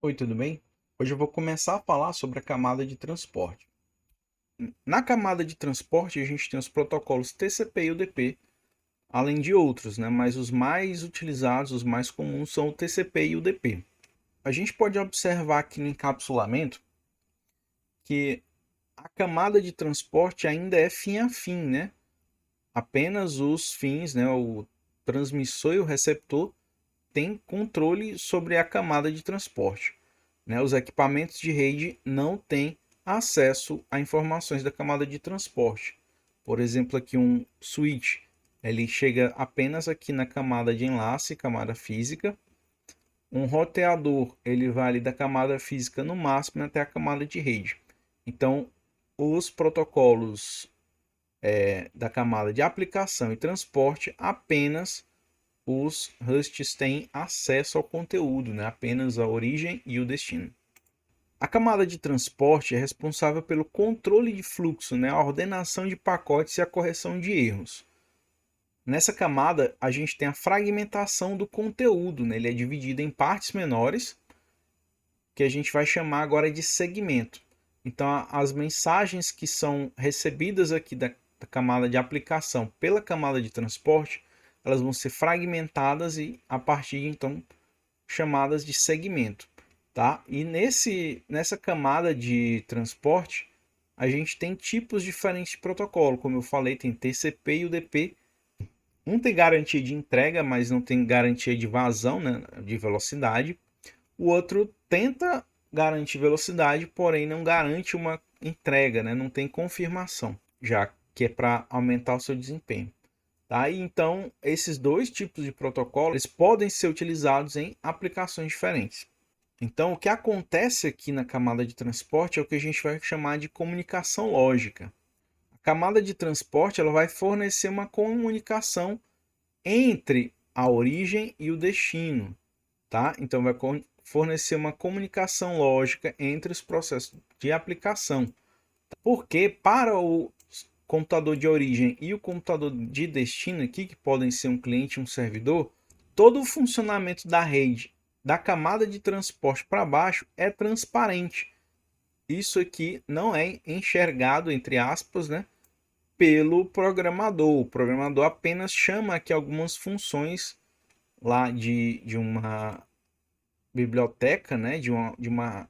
Oi, tudo bem? Hoje eu vou começar a falar sobre a camada de transporte. Na camada de transporte, a gente tem os protocolos TCP e UDP, além de outros, né? Mas os mais utilizados, os mais comuns são o TCP e o UDP. A gente pode observar aqui no encapsulamento que a camada de transporte ainda é fim a fim, né? Apenas os fins, né? O transmissor e o receptor têm controle sobre a camada de transporte, né? Os equipamentos de rede não têm acesso a informações da camada de transporte. Por exemplo, aqui um switch, ele chega apenas aqui na camada de enlace, camada física. Um roteador, ele vai ali da camada física no máximo até a camada de rede. Então, os protocolos da camada de aplicação e transporte apenas os hosts têm acesso ao conteúdo, né? Apenas a origem e o destino. A camada de transporte é responsável pelo controle de fluxo, né, a ordenação de pacotes e a correção de erros. Nessa camada, a gente tem a fragmentação do conteúdo, né, ele é dividido em partes menores, que a gente vai chamar agora de segmento. Então, as mensagens que são recebidas aqui da camada de aplicação pela camada de transporte, elas vão ser fragmentadas e, a partir de então, chamadas de segmento, tá? E nessa camada de transporte, a gente tem tipos diferentes de protocolo, como eu falei, tem TCP e UDP. Um tem garantia de entrega, mas não tem garantia de vazão, né, de velocidade. O outro tenta garantir velocidade, porém não garante uma entrega, né? Não tem confirmação, já que é para aumentar o seu desempenho. Tá? E então, esses dois tipos de protocolo eles podem ser utilizados em aplicações diferentes. Então, o que acontece aqui na camada de transporte é o que a gente vai chamar de comunicação lógica. A camada de transporte ela vai fornecer uma comunicação entre a origem e o destino, tá? Então, vai fornecer uma comunicação lógica entre os processos de aplicação. Porque para o computador de origem e o computador de destino aqui, que podem ser um cliente e um servidor, todo o funcionamento da rede, da camada de transporte para baixo é transparente. Isso aqui não é enxergado, entre aspas, né, pelo programador. O programador apenas chama aqui algumas funções lá de uma biblioteca, né, de uma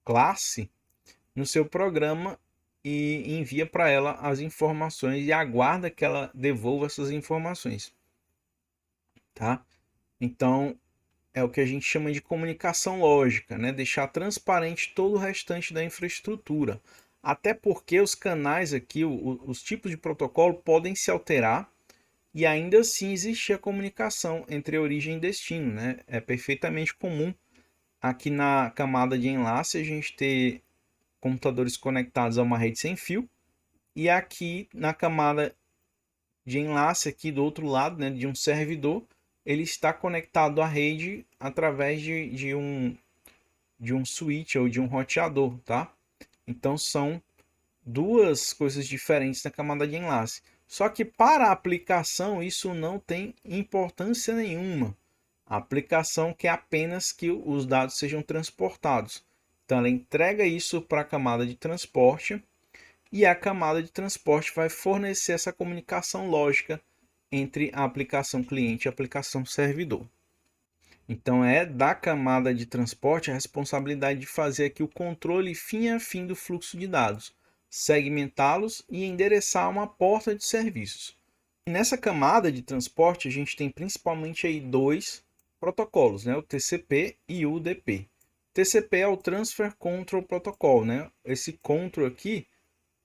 classe no seu programa e envia para ela as informações e aguarda que ela devolva essas informações, tá? Então, é o que a gente chama de comunicação lógica, né? Deixar transparente todo o restante da infraestrutura. Até porque os canais aqui, os tipos de protocolo podem se alterar e ainda assim existe a comunicação entre origem e destino, né? É perfeitamente comum aqui na camada de enlace a gente ter computadores conectados a uma rede sem fio e aqui na camada de enlace aqui do outro lado, né, de um servidor, ele está conectado à rede através de um switch ou de um roteador, tá? Então são duas coisas diferentes na camada de enlace. Só que para a aplicação isso não tem importância nenhuma. A aplicação quer apenas que os dados sejam transportados. Então ela entrega isso para a camada de transporte e a camada de transporte vai fornecer essa comunicação lógica entre a aplicação cliente e a aplicação servidor. Então é da camada de transporte a responsabilidade de fazer aqui o controle fim a fim do fluxo de dados, segmentá-los e endereçar uma porta de serviços. E nessa camada de transporte a gente tem principalmente aí dois protocolos, né? O TCP e o UDP. TCP é o Transfer Control Protocol, né? Esse control aqui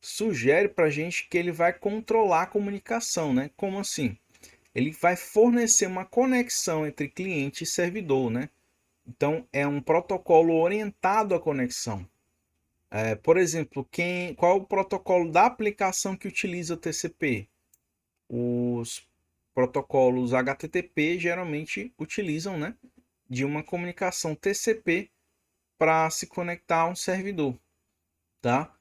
sugere para a gente que ele vai controlar a comunicação, né? Como assim? Ele vai fornecer uma conexão entre cliente e servidor, né? Então é um protocolo orientado à conexão. Por exemplo, qual é o protocolo da aplicação que utiliza o TCP? Os protocolos HTTP geralmente utilizam, né, de uma comunicação TCP para se conectar a um servidor, tá?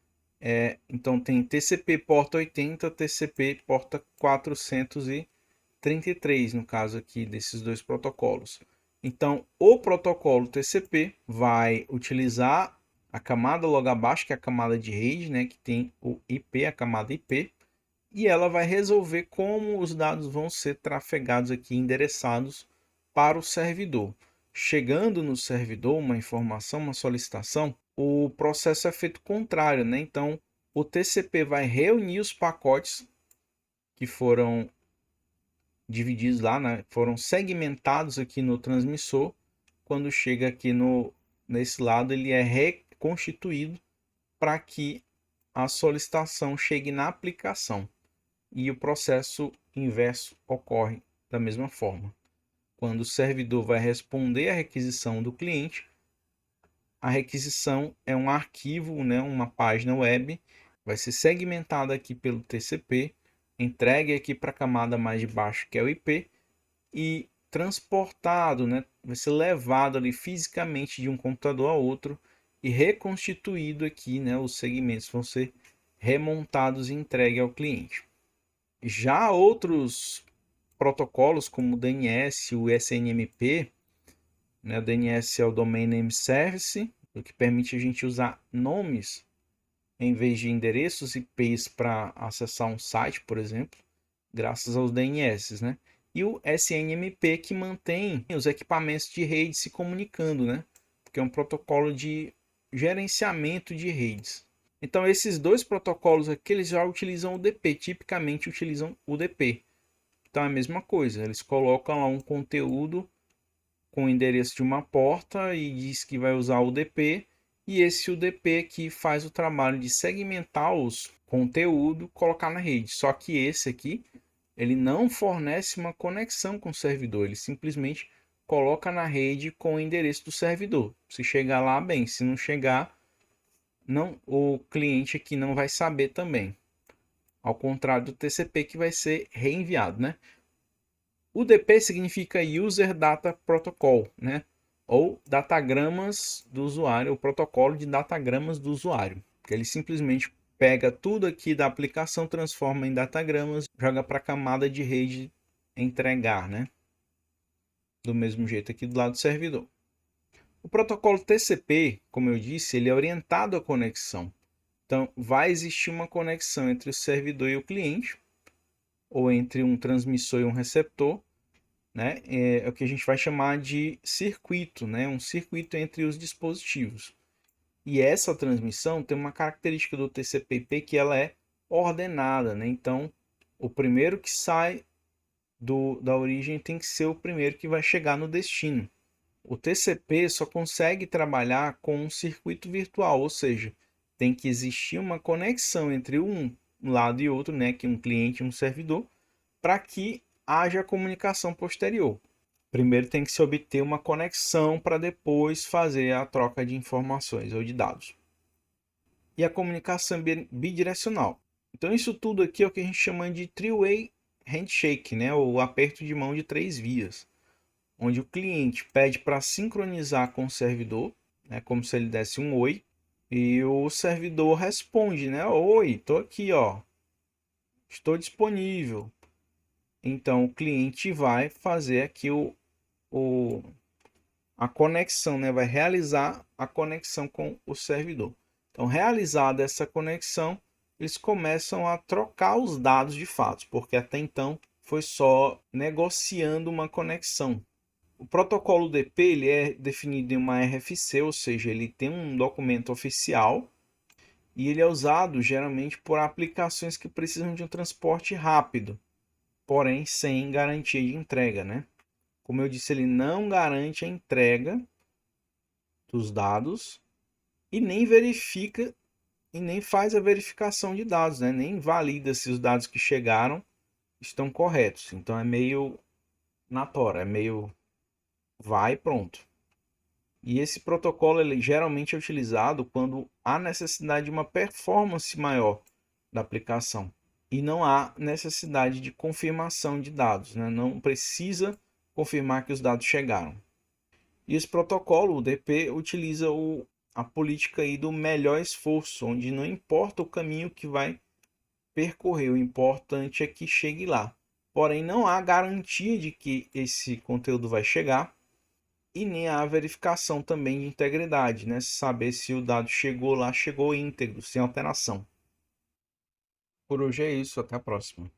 Então tem TCP porta 80, TCP porta 433, no caso aqui desses dois protocolos. Então, o protocolo TCP vai utilizar a camada logo abaixo, que é a camada de rede, né, que tem o IP, a camada IP, e ela vai resolver como os dados vão ser trafegados aqui, endereçados para o servidor. Chegando no servidor uma informação, uma solicitação, o processo é feito contrário, né? Então, o TCP vai reunir os pacotes que foram divididos lá, né? Foram segmentados aqui no transmissor. Quando chega aqui nesse lado, ele é reconstituído para que a solicitação chegue na aplicação. E o processo inverso ocorre da mesma forma. Quando o servidor vai responder à requisição do cliente, a requisição é um arquivo, né, uma página web, vai ser segmentada aqui pelo TCP, entregue aqui para a camada mais de baixo, que é o IP, e transportado, né, vai ser levado ali fisicamente de um computador a outro e reconstituído aqui, né, os segmentos vão ser remontados e entregue ao cliente. Já outros protocolos como o DNS, o SNMP, né? O DNS é o Domain Name Service, o que permite a gente usar nomes em vez de endereços IPs para acessar um site, por exemplo, graças aos DNS, né? E o SNMP, que mantém os equipamentos de rede se comunicando, né? Porque é um protocolo de gerenciamento de redes. Então, esses dois protocolos aqui, eles já utilizam o DP, tipicamente utilizam o DP. Então, é a mesma coisa, eles colocam lá um conteúdo com o endereço de uma porta e diz que vai usar o UDP, e esse UDP aqui faz o trabalho de segmentar os conteúdo, colocar na rede. Só que esse aqui, ele não fornece uma conexão com o servidor, ele simplesmente coloca na rede com o endereço do servidor. Se chegar lá, bem, se não chegar, não, o cliente aqui não vai saber também. Ao contrário do TCP, que vai ser reenviado, né? UDP significa User Data Protocol, né? Ou datagramas do usuário, o protocolo de datagramas do usuário. Que ele simplesmente pega tudo aqui da aplicação, transforma em datagramas, joga para a camada de rede entregar, né? Do mesmo jeito aqui do lado do servidor. O protocolo TCP, como eu disse, ele é orientado à conexão. Então, vai existir uma conexão entre o servidor e o cliente, ou entre um transmissor e um receptor, né? É o que a gente vai chamar de circuito, né? Um circuito entre os dispositivos. E essa transmissão tem uma característica do TCP/IP que ela é ordenada, né? Então, o primeiro que sai da origem tem que ser o primeiro que vai chegar no destino. O TCP só consegue trabalhar com um circuito virtual, ou seja, tem que existir uma conexão entre um lado e outro, né? Que um cliente e um servidor, para que haja comunicação posterior. Primeiro tem que se obter uma conexão para depois fazer a troca de informações ou de dados. E a comunicação bidirecional. Então isso tudo aqui é o que a gente chama de three-way handshake, né? Ou aperto de mão de 3 vias, onde o cliente pede para sincronizar com o servidor, né? Como se ele desse um oi, e o servidor responde, né? Oi, estou aqui, ó, estou disponível. Então o cliente vai fazer aqui a conexão, né? Vai realizar a conexão com o servidor. Então, realizada essa conexão, eles começam a trocar os dados de fato, porque até então foi só negociando uma conexão. O protocolo DP ele é definido em uma RFC, ou seja, ele tem um documento oficial e ele é usado geralmente por aplicações que precisam de um transporte rápido, porém sem garantia de entrega, né? Como eu disse, ele não garante a entrega dos dados e nem verifica e nem faz a verificação de dados, né? Nem valida se os dados que chegaram estão corretos. Então é meio na tora, é meio vai e pronto. E esse protocolo ele geralmente é utilizado quando há necessidade de uma performance maior da aplicação e não há necessidade de confirmação de dados, né? Não precisa confirmar que os dados chegaram. E esse protocolo, o DP, utiliza a política aí do melhor esforço, onde não importa o caminho que vai percorrer, o importante é que chegue lá. Porém, não há garantia de que esse conteúdo vai chegar e nem a verificação também de integridade, né? Saber se o dado chegou lá, chegou íntegro, sem alteração. Por hoje é isso, até a próxima.